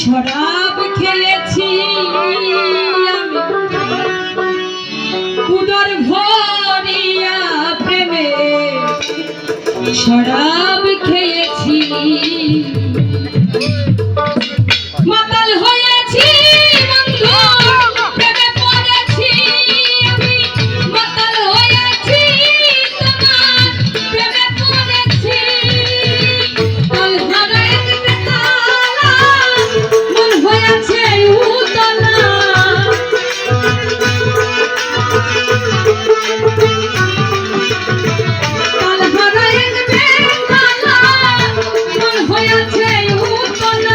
শরাব খেয়েছি উদর ভরিয়া প্রেমে শরাব খেয়েছি মাতাল হয়েছি বন্ধু প্রেমে পড়েছি আমি মাতাল হয়েছি তোমার প্রেমে পড়েছি কাল হারায় বেতালা মন হয়েছে উতলা কাল হারায় বেতালা মন হয়েছে উতলা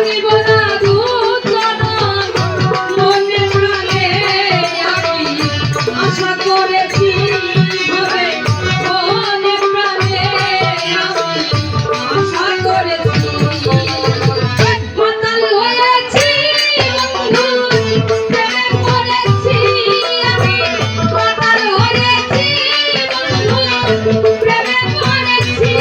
দিব না দুচরণ মনে প্রাণে আমি আশা করেছি হবে মনে প্রাণে আমি আশা করেছি মাতাল হয়েছি বন্ধু প্রেমে পড়েছি আমি মাতাল হয়েছি বন্ধু প্রেমে পড়েছি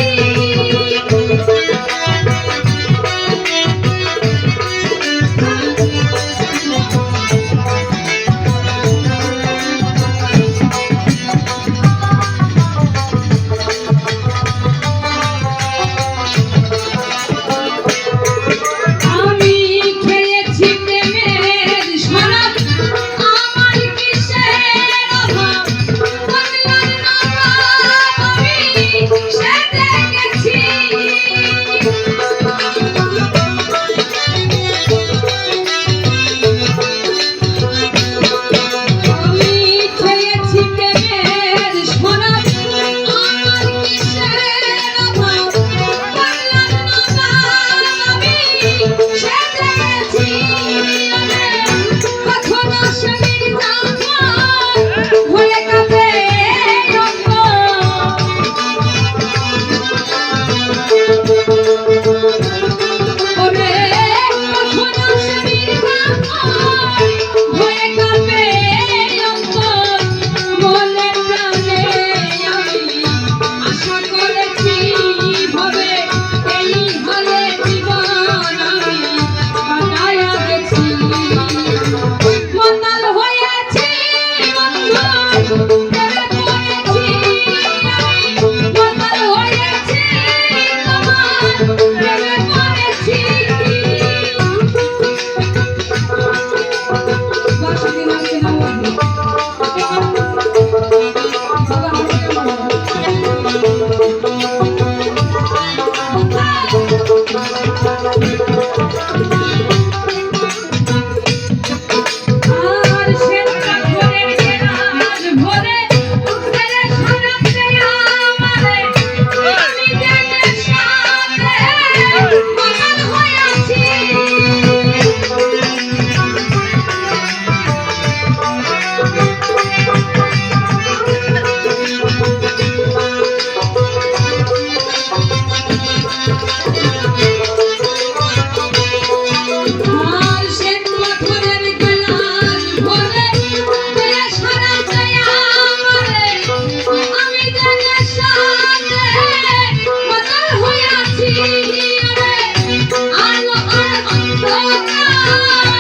আমি খেয়েছি প্রেমের শরাব আমার কিসের অভাব বাংলার নবাব আমি সেজে গেছি আমি খেয়েছি প্রেমের শরাব আমার কিসের অভাব বাংলার নবাব আমি সেজে গেছি কখনো স্বামীর জামাই হয়ে কাঁদে অঙ্গ ওরে কখনো স্বামীর জামাই হয়ে কাঁদে অঙ্গ মনে প্রাণে আমি আশা করেছি হবে এই হলে জীবন আমি কাটায়া গেছি মাতাল হয়েছি বন্ধু প্রেমে পড়েছি আমি মাতাল হয়েছি তোমার প্রেমে পড়েছি বাসুদেব নাচে না বন্ধু বাবা আর শ্বেত পাথরের গেরাজ ভরে উঠেরে শরাব দেয় আমারে আমি জেনে সাথে মাতাল হয়েছি আর শ্বেত পাথরের গেরাজ ভরে উঠেরে শরাব দেয় আমারে আমি জেনে সাথে মাতাল হয়েছি আলো আর অন্ধকার